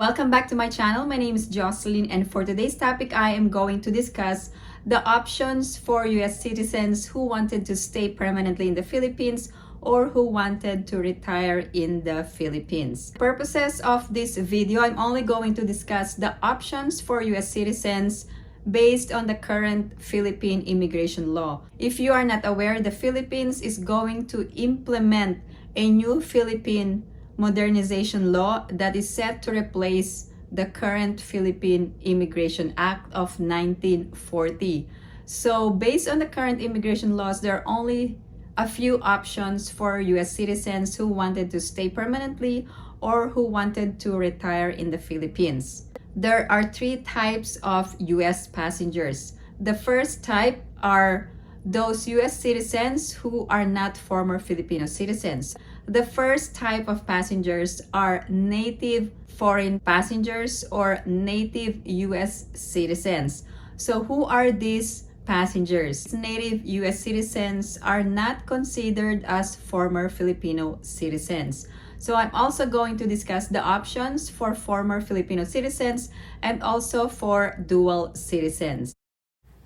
Welcome back to my channel. My name is Jocelyn, and for today's topic, I am going to discuss the options for US citizens who wanted to stay permanently in the Philippines or who wanted to retire in the Philippines. For purposes of this video, I'm only going to discuss the options for US citizens based on the current Philippine immigration law. If you are not aware, the Philippines is going to implement a new Philippine modernization law that is set to replace the current Philippine Immigration Act of 1940. So based on the current immigration laws, there are only a few options for US citizens who wanted to stay permanently or who wanted to retire in the Philippines. There are three types of US passengers. The first type are those US citizens who are not former Filipino citizens. The first type of passengers are native foreign passengers or native US citizens. So who are these passengers? Native US citizens are not considered as former Filipino citizens. So I'm also going to discuss the options for former Filipino citizens and also for dual citizens.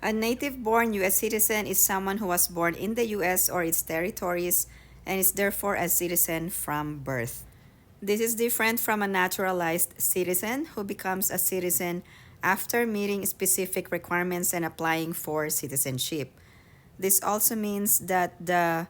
A native-born US citizen is someone who was born in the US or its territories and is therefore a citizen from birth. This is different from a naturalized citizen who becomes a citizen after meeting specific requirements and applying for citizenship. This also means that the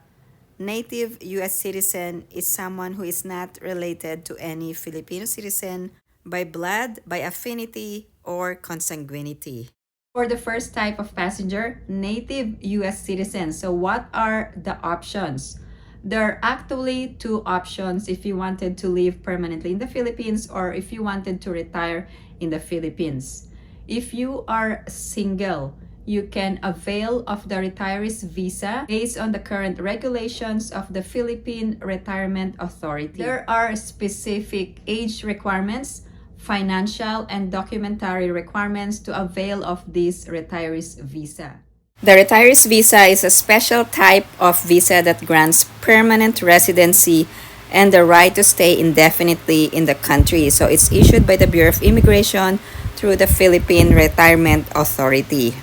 native US citizen is someone who is not related to any Filipino citizen by blood, by affinity, or consanguinity. For the first type of passenger, native US citizens. So what are the options? There are actually two options if you wanted to live permanently in the Philippines or if you wanted to retire in the Philippines. If you are single, you can avail of the retiree's visa based on the current regulations of the Philippine Retirement Authority. There are specific age requirements, financial and documentary requirements to avail of this retiree's visa. The retiree's visa is a special type of visa that grants permanent residency and the right to stay indefinitely in the country. So it's issued by the Bureau of Immigration through the Philippine Retirement Authority.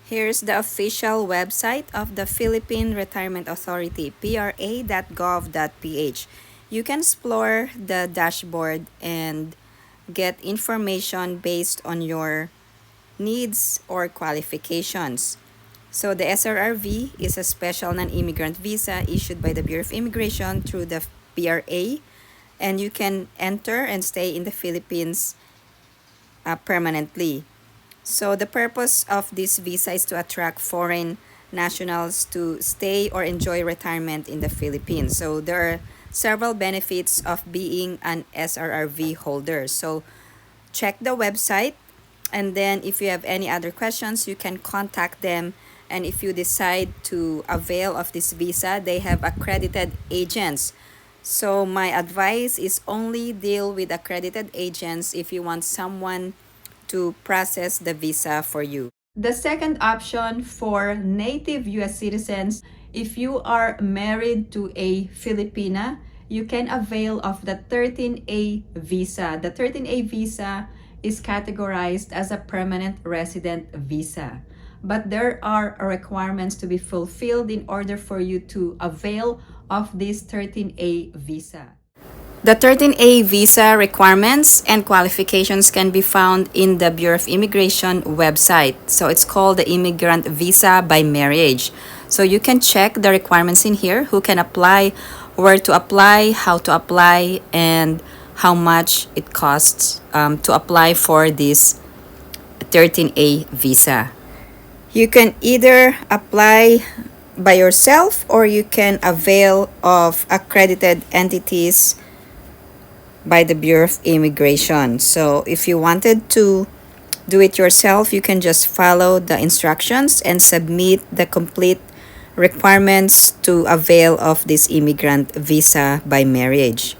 Here's the official website of the Philippine Retirement Authority, pra.gov.ph. You can explore the dashboard and get information based on your needs or qualifications. So the SRRV is a special non-immigrant visa issued by the Bureau of Immigration through the PRA, and you can enter and stay in the Philippines permanently. So the purpose of this visa is to attract foreign nationals to stay or enjoy retirement in the Philippines. So there are several benefits of being an SRRV holder. So check the website, and then if you have any other questions, you can contact them. And if you decide to avail of this visa, they have accredited agents. So my advice is only deal with accredited agents if you want someone to process the visa for you. The second option for native US citizens, if you are married to a Filipina, you can avail of the 13A visa. The 13A visa is categorized as a permanent resident visa. But there are requirements to be fulfilled in order for you to avail of this 13A visa. The 13A visa requirements and qualifications can be found in the Bureau of Immigration website. So it's called the Immigrant Visa by Marriage. So you can check the requirements in here, who can apply, where to apply, how to apply, and how much it costs to apply for this 13A visa. You can either apply by yourself or you can avail of accredited entities by the Bureau of Immigration. So if you wanted to do it yourself, you can just follow the instructions and submit the complete requirements to avail of this immigrant visa by marriage.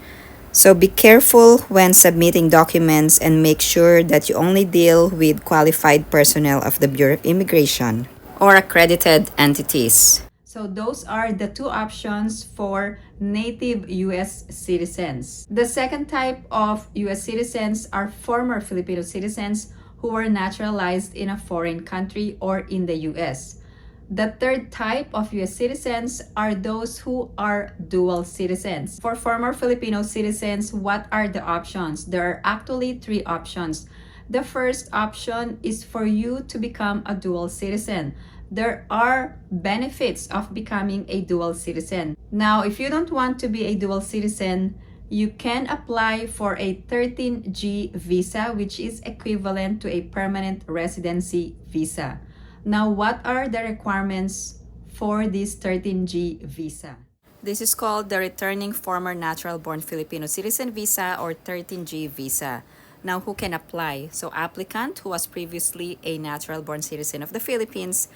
So be careful when submitting documents and make sure that you only deal with qualified personnel of the Bureau of Immigration or accredited entities. So those are the two options for native US citizens. The second type of US citizens are former Filipino citizens who were naturalized in a foreign country or in the US. The third type of US citizens are those who are dual citizens. For former Filipino citizens, what are the options? There are actually three options. The first option is for you to become a dual citizen. There are benefits of becoming a dual citizen. Now, if you don't want to be a dual citizen, you can apply for a 13G visa, which is equivalent to a permanent residency visa. Now, what are the requirements for this 13G visa? This is called the Returning Former Natural-Born Filipino Citizen Visa or 13G visa. Now, who can apply? So, applicant who was previously a natural-born citizen of the Philippines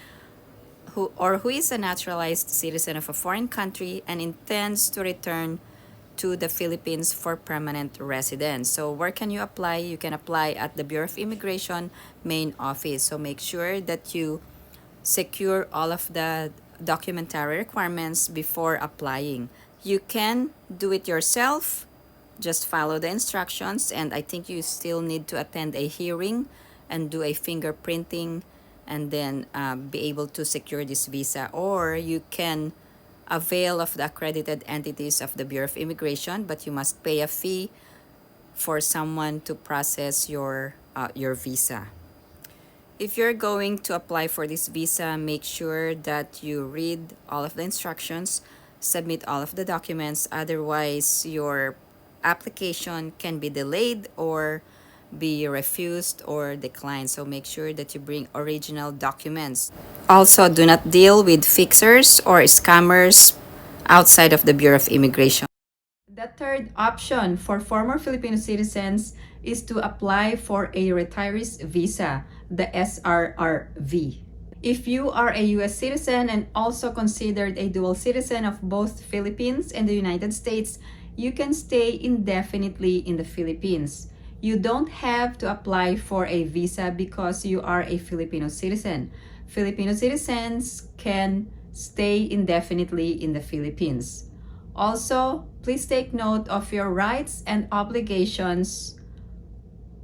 who is a naturalized citizen of a foreign country and intends to return to the Philippines for permanent residence. So where can you apply? You can apply at the Bureau of Immigration main office. So make sure that you secure all of the documentary requirements before applying. You can do it yourself. Just follow the instructions, and I think you still need to attend a hearing and do a fingerprinting and then be able to secure this visa. Or you can avail of the accredited entities of the Bureau of Immigration, but you must pay a fee for someone to process your visa. If you're going to apply for this visa, make sure that you read all of the instructions, submit all of the documents, otherwise your application can be delayed or be refused or declined. So make sure that you bring original documents. Also, do not deal with fixers or scammers outside of the Bureau of Immigration. The third option for former Filipino citizens is to apply for a retirees visa, the SRRV. If you are a US citizen and also considered a dual citizen of both Philippines and the United States, you can stay indefinitely in the Philippines. You don't have to apply for a visa because you are a Filipino citizen. Filipino citizens can stay indefinitely in the Philippines. Also, please take note of your rights and obligations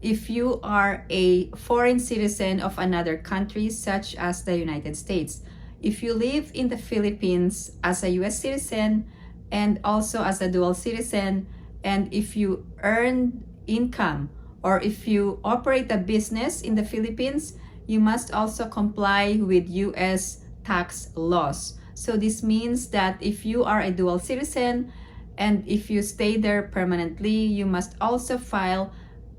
if you are a foreign citizen of another country such as the United States. If you live in the Philippines as a US citizen and also as a dual citizen, and if you earn income or if you operate a business in the Philippines, you must also comply with US tax laws. So this means that if you are a dual citizen and if you stay there permanently, you must also file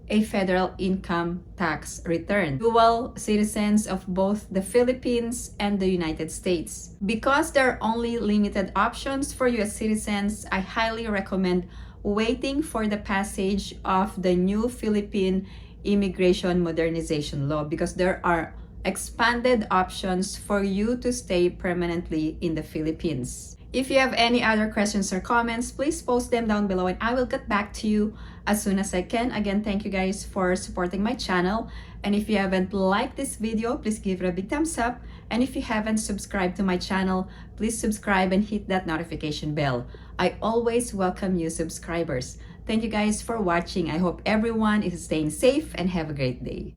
a federal income tax return. Dual citizens of both the Philippines and the United States. Because there are only limited options for US citizens, I highly recommend waiting for the passage of the new Philippine Immigration Modernization Law because there are expanded options for you to stay permanently in the Philippines. If you have any other questions or comments, please post them down below and I will get back to you as soon as I can. Again, thank you guys for supporting my channel. And if you haven't liked this video, please give it a big thumbs up. And if you haven't subscribed to my channel, please subscribe and hit that notification bell. I always welcome new subscribers. Thank you guys for watching. I hope everyone is staying safe and have a great day.